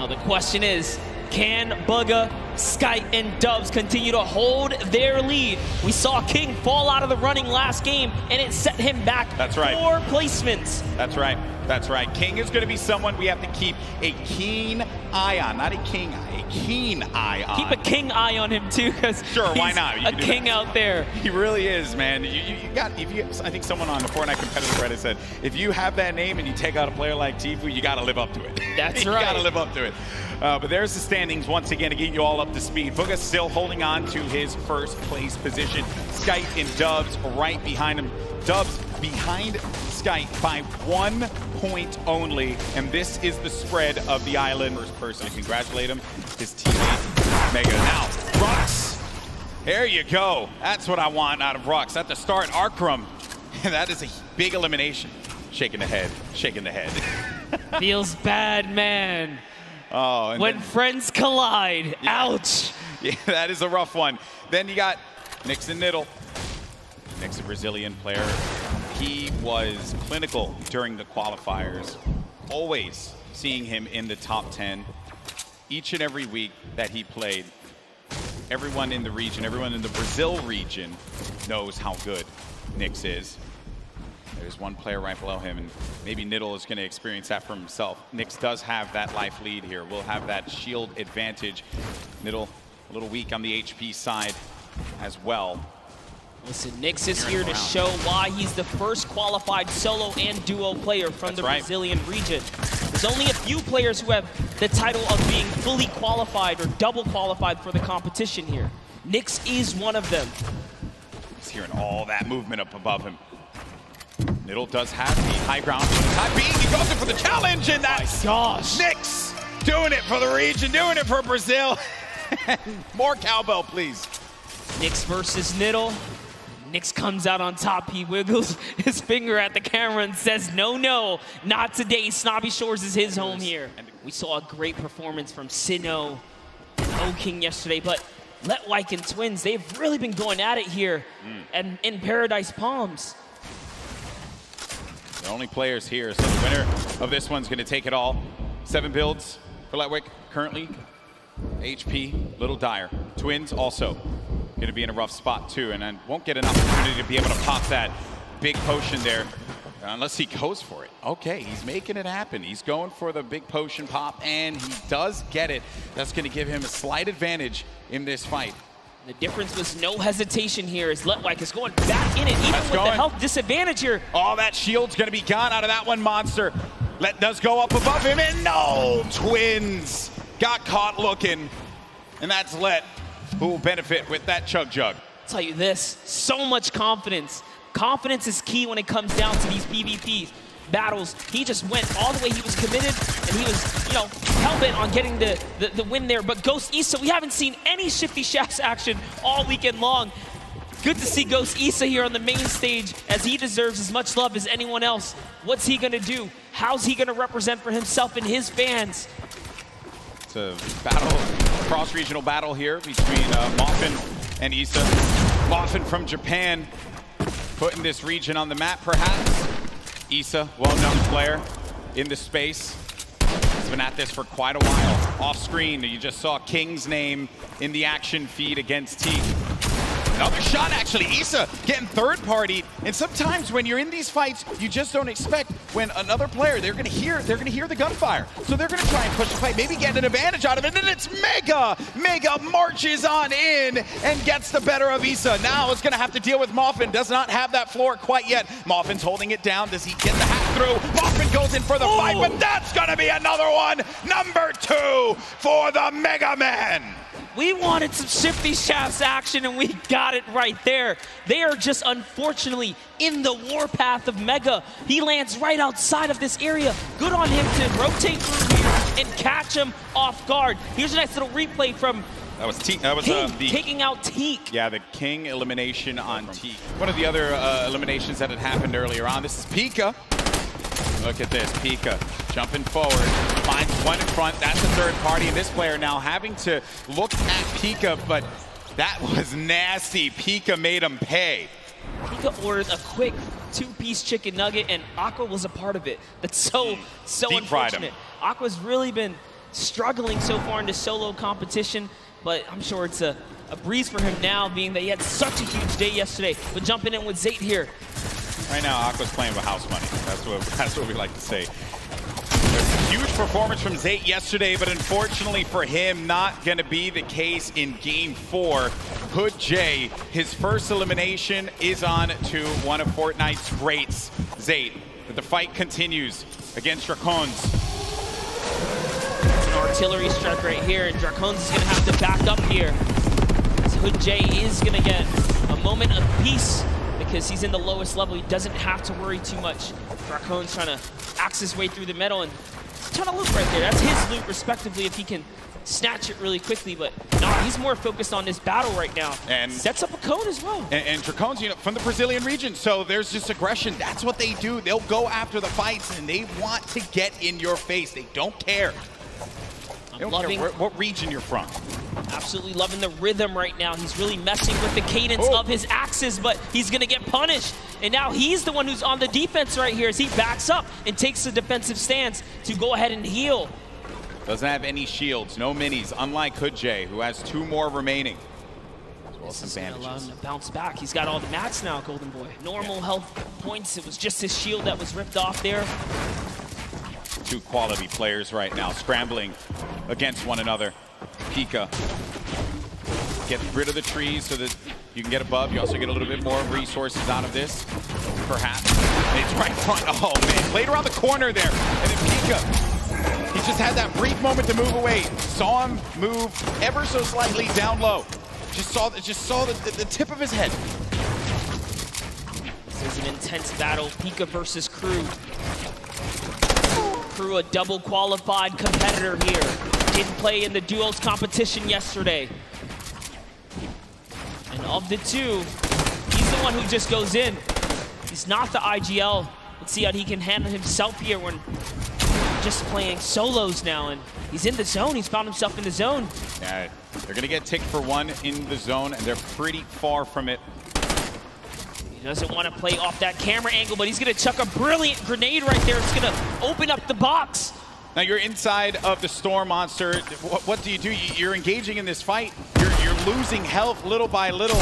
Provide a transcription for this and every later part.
the question is, can Bugga, Skype, and Dubs continue to hold their lead? We saw King fall out of the running last game, and it set him back 4 placements. That's right. That's right. King is going to be someone we have to keep a keen eye on. Not a king eye, a keen eye on. Keep a king eye on him, too, because why not? A king out there. He really is, man. I think someone on the Fortnite competitive Reddit said, if you have that name and you take out a player like Tfue, you got to live up to it. That's you right. You got to live up to it. But there's the standings once again to get you all up to speed. Bugga still holding on to his first place position. Skype and Dubs right behind him. Dubs behind Skype by 1 point only. And this is the spread of the island. First person to congratulate him, his teammate, Mega. Now, Rux. There you go. That's what I want out of Rux. At the start, Arkrum. That is a big elimination. Shaking the head, shaking the head. Feels bad, man. Oh, and when friends collide, ouch. Yeah, that is a rough one. Then you got Nix and Niddle. Nix, a Brazilian player. He was clinical during the qualifiers. Always seeing him in the top 10. Each and every week that he played, everyone in the region, everyone in the Brazil region knows how good Nix is. There's one player right below him, and maybe Niddle is going to experience that for himself. Nix does have that life lead here. We'll have that shield advantage. Niddle a little weak on the HP side as well. Listen, Nix is here to show why he's the first qualified solo and duo player from the Brazilian region. There's only a few players who have the title of being fully qualified or double qualified for the competition here. Nix is one of them. He's hearing all that movement up above him. Niddle does have the high ground for the time being. He goes in for the challenge, and that's Nix doing it for the region, doing it for Brazil. More cowbell, please. Nix versus Niddle. Nix comes out on top. He wiggles his finger at the camera and says, no, no, not today. Snobby Shores is his home here. We saw a great performance from Sinnoh and O-King yesterday, but Letwike and Twins, they've really been going at it here and in Paradise Palms. The only players here, so the winner of this one's going to take it all. 7 builds for Letwike currently. HP, little dire. Twins also going to be in a rough spot too, and then won't get an opportunity to be able to pop that big potion there unless he goes for it. Okay, he's making it happen. He's going for the big potion pop, and he does get it. That's going to give him a slight advantage in this fight. The difference was no hesitation here as Letwike is going back in it, even with the health disadvantage here. Oh, that shield's going to be gone out of that one monster. Let does go up above him, and no! Twins got caught looking, and that's Let who will benefit with that Chug Jug. I'll tell you this, so much confidence. Confidence is key when it comes down to these PvP battles. He just went all the way. He was committed, and he was, you know, hell-bent on getting the win there. But Ghost Issa, we haven't seen any Shifty Shafts action all weekend long. Good to see Ghost Issa here on the main stage, as he deserves as much love as anyone else. What's he gonna do? How's he gonna represent for himself and his fans? It's a battle, cross-regional battle here between Moffin and Issa. Moffin from Japan, putting this region on the map, perhaps. Issa, well-known player in the space. He's been at this for quite a while. Off-screen, you just saw King's name in the action feed against T. Another shot, actually. Issa getting third-partied, and sometimes when you're in these fights, you just don't expect when another player, they're gonna hear the gunfire, so they're gonna try and push the fight, maybe get an advantage out of it, and it's Mega! Mega marches on in and gets the better of Issa. Now it's gonna have to deal with Moffin. Does not have that floor quite yet. Moffin's holding it down. Does he get the hack through? Moffin goes in for the fight, but that's gonna be another one. Number 2 for the Mega Man. We wanted some Shifty Shafts action, and we got it right there. They are just unfortunately in the warpath of Mega. He lands right outside of this area. Good on him to rotate through here and catch him off guard. Here's a nice little replay from King taking out Teak. Yeah, the King elimination on Teak. One of the other eliminations that had happened earlier on. This is Pika. Look at this, Pika jumping forward, finds one in front. That's the third party, and this player now having to look at Pika, but that was nasty. Pika made him pay. Pika ordered a quick 2-piece chicken nugget, and Aqua was a part of it. That's so unfortunate. Aqua's really been struggling so far in the solo competition, but I'm sure it's a breeze for him now, being that he had such a huge day yesterday. But jumping in with Zayt here. Right now, Aqua's playing with house money. That's what we like to say. Huge performance from Zayt yesterday, but unfortunately for him, not going to be the case in Game 4. Hood J, his first elimination is on to one of Fortnite's greats, Zayt. But the fight continues against Dracons. It's an artillery strike right here, and Dracons is going to have to back up here. As Hood J is going to get a moment of peace because he's in the lowest level. He doesn't have to worry too much. Dracons trying to axe his way through the middle, and he's trying to loot right there. That's his loot, respectively, if he can snatch it really quickly. But no, he's more focused on this battle right now. And sets up a cone as well. And Dracons, you know, from the Brazilian region, so there's just aggression. That's what they do. They'll go after the fights, and they want to get in your face. They don't care. They don't care what region you're from. Absolutely loving the rhythm right now. He's really messing with the cadence of his axes, but he's going to get punished. And now he's the one who's on the defense right here as he backs up and takes the defensive stance to go ahead and heal. Doesn't have any shields, no minis, unlike Hood J, who has 2 more remaining. As well as some bandages. Allow him to bounce back. He's got all the mats now, Golden Boy. Normal health points. It was just his shield that was ripped off there. 2 quality players right now, scrambling against one another. Pika, get rid of the trees so that you can get above. You also get a little bit more resources out of this, perhaps. It's right in front. Oh, man. Played around the corner there. And then Pika, he just had that brief moment to move away. Saw him move ever so slightly down low. Just saw the tip of his head. This is an intense battle. Pika versus Crew. Crew, a double qualified competitor here. Didn't play in the duos competition yesterday. And of the 2, he's the one who just goes in. He's not the IGL. Let's see how he can handle himself here when just playing solos now. And he's in the zone. He's found himself in the zone. Yeah, they're going to get ticked for 1 in the zone, and they're pretty far from it. He doesn't want to play off that camera angle, but he's going to chuck a brilliant grenade right there. It's going to open up the box. Now you're inside of the Storm Monster. What do? You're engaging in this fight. You're losing health little by little.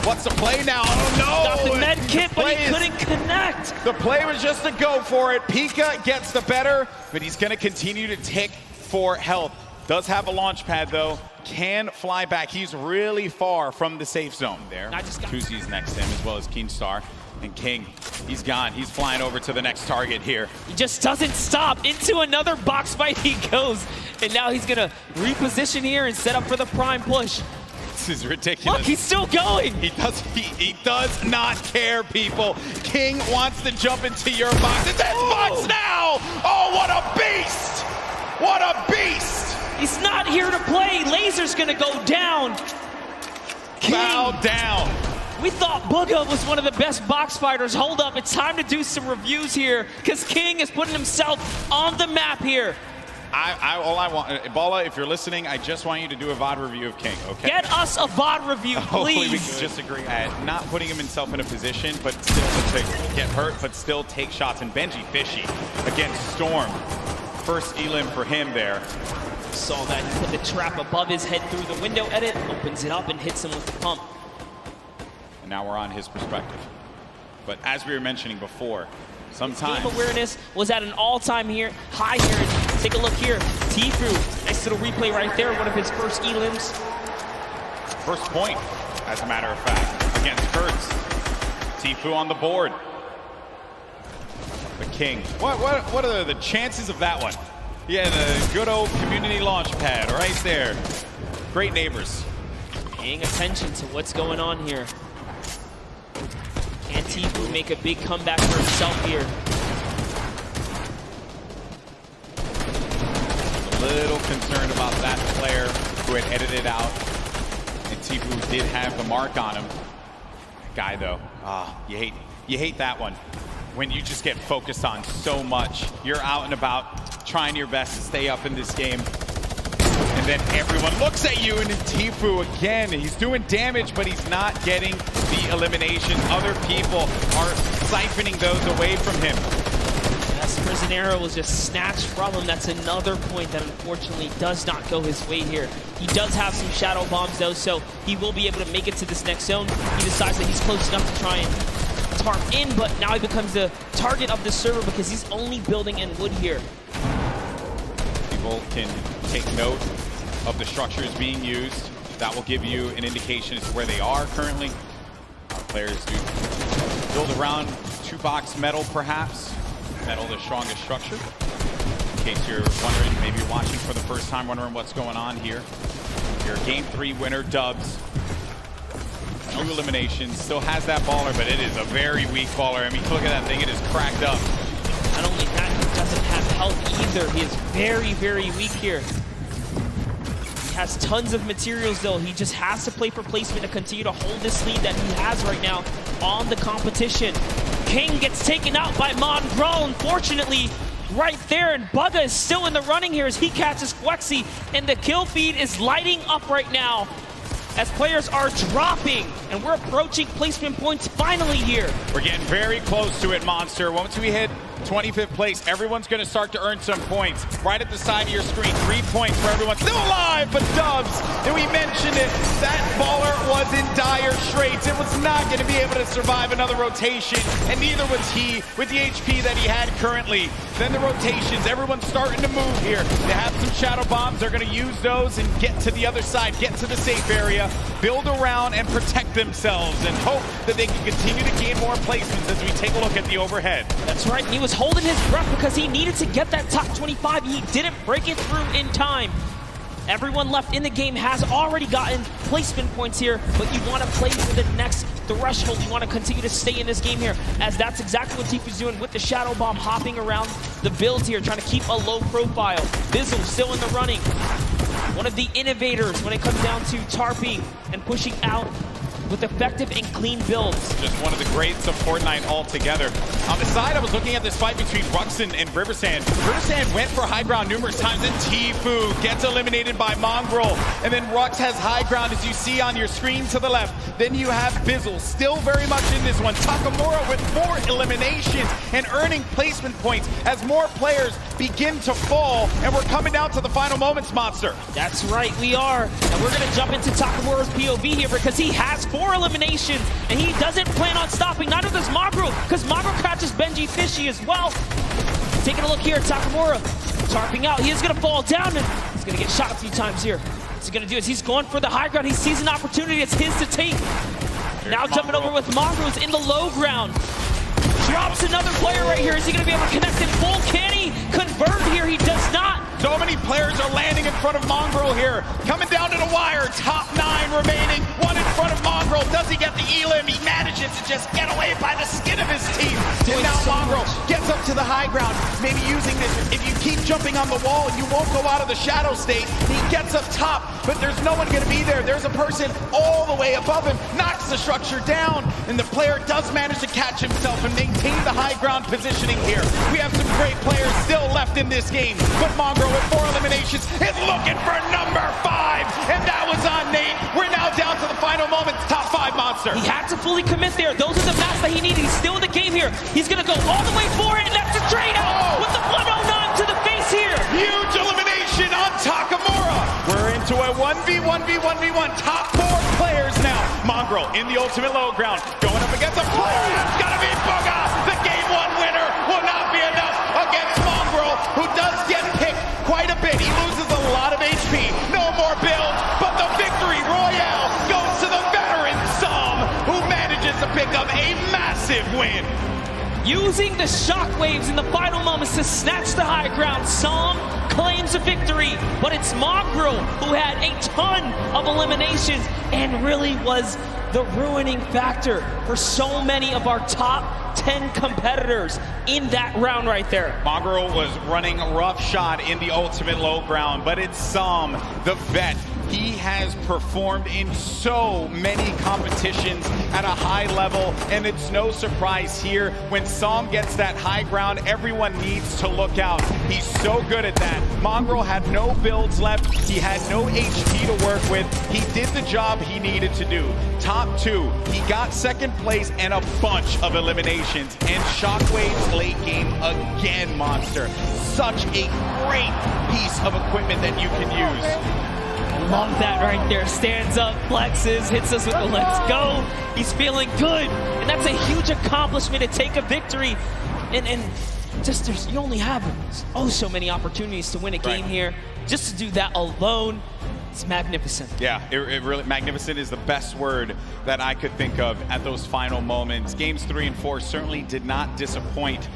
What's the play now? Oh no! Got the med kit, but he couldn't connect. The play was just to go for it. Pika gets the better, but he's going to continue to tick for health. Does have a launch pad though. Can fly back. He's really far from the safe zone there. Tuzi's next to him, as well as Keemstar. And King, he's gone. He's flying over to the next target here. He just doesn't stop. Into another box fight he goes. And now he's going to reposition here and set up for the prime push. This is ridiculous. Look, he's still going. He does not care, people. King wants to jump into your box. It's his box now! Oh, what a beast! What a beast! He's not here to play. Laser's going to go down. King. Bow down. We thought Booga was one of the best box fighters. Hold up, it's time to do some reviews here because King is putting himself on the map here. All I want, Bala, if you're listening, I just want you to do a VOD review of King, okay? Get us a VOD review, please. Hopefully we can just agree at not putting himself in a position, but still to get hurt, but still take shots. And Benji Fishy against Storm. First elim for him there. Saw that, he put the trap above his head through the window edit, opens it up and hits him with the pump. And now we're on his perspective. But as we were mentioning before, sometimes game awareness was at an all-time high here. Take a look here. Tfue, nice little replay right there. One of his first elims. First point, as a matter of fact, against Kurtz. Tfue on the board. The King. What are the chances of that one? Yeah, the good old community launch pad right there. Great neighbors. Paying attention to what's going on here. Can Tfue make a big comeback for himself here? A little concerned about that player who had edited out. And Tfue did have the mark on him. That guy though, you hate that one. When you just get focused on so much. You're out and about trying your best to stay up in this game. And then everyone looks at you, and Tfue again, he's doing damage, but he's not getting the elimination. Other people are siphoning those away from him. Yes, Prisionero was just snatched from him. That's another point that unfortunately does not go his way here. He does have some shadow bombs though, so he will be able to make it to this next zone. He decides that he's close enough to try and tarp in, but now he becomes the target of the server because he's only building in wood here. People can take note of the structures being used. That will give you an indication as to where they are currently. Players do build around 2-box metal, perhaps. Metal, the strongest structure. In case you're wondering, maybe you're watching for the first time, wondering what's going on here. Your Game 3 winner, Dubs. 2 eliminations, still has that baller, but it is a very weak baller. I mean, look at that thing, it is cracked up. Not only that, he doesn't have health either. He is very, very weak here. He has tons of materials though. He just has to play for placement to continue to hold this lead that he has right now on the competition. King gets taken out by Mongraal, unfortunately, right there, and Bugga is still in the running here as he catches Flexi, and the kill feed is lighting up right now as players are dropping, and we're approaching placement points finally here. We're getting very close to it, Monster. Once we hit 25th place, everyone's going to start to earn some points. Right at the side of your screen, 3 points for everyone still alive, but Dubs, and we mentioned it, that baller was in dire straits. It was not going to be able to survive another rotation, and neither was he with the HP that he had currently. Then the rotations, everyone's starting to move here. They have some shadow bombs, they're going to use those and get to the other side, get to the safe area, build around and protect themselves, and hope that they can continue to gain more placements as we take a look at the overhead. That's right, he was holding his breath because he needed to get that top 25. He didn't break it through in time. Everyone left in the game has already gotten placement points here, but you want to play for the next threshold. You want to continue to stay in this game here, as that's exactly what Tfue's doing with the shadow bomb, hopping around the builds here, trying to keep a low profile. Bizzle still in the running. One of the innovators when it comes down to tarping and pushing out with effective and clean builds. Just one of the greats of Fortnite altogether. On the side, I was looking at this fight between Rux and Riversand. Riversand went for high ground numerous times, and Tfue gets eliminated by Mongraal. And then Rux has high ground, as you see on your screen to the left. Then you have Bizzle, still very much in this one. Takamura with 4 eliminations and earning placement points as more players begin to fall. And we're coming down to the final moments, Monster. That's right, we are. And we're going to jump into Takamura's POV here because he has 4 eliminations, and he doesn't plan on stopping. Neither does Mongraal, because Mongraal catches Benji Fishy as well. Taking a look here at Takamura, tarping out. He is going to fall down, and he's going to get shot a few times here. What's he going to do is he's going for the high ground. He sees an opportunity. It's his to take. Now jumping over with Mongraal, who's in the low ground. Drops another player right here. Is he going to be able to connect in full? Can he convert here? He does not. So many players are landing in front of Mongraal here. Coming down to the wire. Top 9 remaining. 1 in front of Mongraal. Does he get the elim? He manages to just get away by the skin of his teeth. And now Mongraal gets up to the high ground. Maybe using this. If you keep jumping on the wall, you won't go out of the shadow state. He gets up top, but there's no one going to be there. There's a person all the way above him. Knocks the structure down. And the player does manage to catch himself and maintain the high ground positioning here. We have some great players still left in this game, but Mongraal with 4 eliminations is looking for number 5, and that was on Nate. We're now down to the final moments. Top 5 Monster. He had to fully commit there. Those are the maps that he needed. He's still in the game here. He's going to go all the way for it, and that's a trade out with the 109 to the face here. Huge elimination on Takamura. We're into a 1v1v1v1. Top 4 players now. Mongraal in the ultimate low ground, going up against a player. It's going to be Bugga. The game 1 winner will not be enough against Mongraal, who does get picked quite a bit. He loses a lot of HP. No more build, but the victory royale goes to the veteran Som, who manages to pick up a massive win. Using the shockwaves in the final moments to snatch the high ground, Som claims a victory, but it's Mongraal who had a ton of eliminations and really was the ruining factor for so many of our top 10 competitors in that round right there. Mongraal was running roughshod in the ultimate low ground, but it's Som, the vet, He has performed in so many competitions at a high level, and it's no surprise here. When Psalm gets that high ground, everyone needs to look out. He's so good at that. Mongraal had no builds left. He had no HP to work with. He did the job he needed to do. Top 2, he got second place and a bunch of eliminations. And Shockwave's late game again, Monster. Such a great piece of equipment that you can use. Love that right there. Stands up, flexes, hits us with the let's go. He's feeling good. And that's a huge accomplishment to take a victory. And just you only have so many opportunities to win a game here. Just to do that alone, it's magnificent. Yeah, it really, magnificent is the best word that I could think of at those final moments. Games 3 and 4 certainly did not disappoint.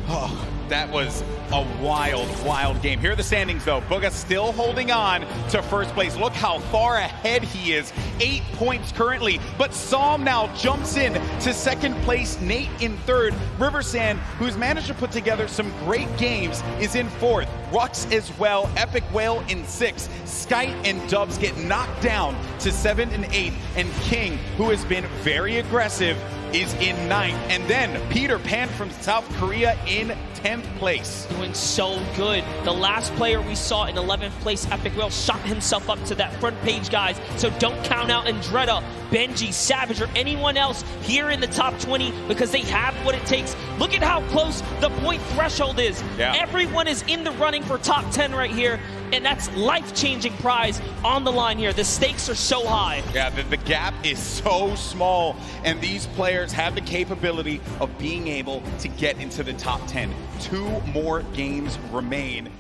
Oh, that was a wild, wild game. Here are the standings, though. Bugha still holding on to first place. Look how far ahead he is. 8 points currently, but Psalm now jumps in to second place. Nate in third. Riversand, who's managed to put together some great games, is in fourth. Rux as well. Epic Whale in sixth. Skite and Dubs get knocked down to 7th and 8th. And King, who has been very aggressive, is in 9th. And then Peter Pan from South Korea in 10th place. Doing so good. The last player we saw in 11th place, Epic Whale, shot himself up to that front page, guys. So don't count out Andretta, Benji, Savage, or anyone else here in the top 20 because they have what it takes. Look at how close the point threshold is. Yeah. Everyone is in the running for top 10 right here, and that's life-changing prize on the line here. The stakes are so high. Yeah, the gap is so small, and these players have the capability of being able to get into the top 10. 2 more games remain.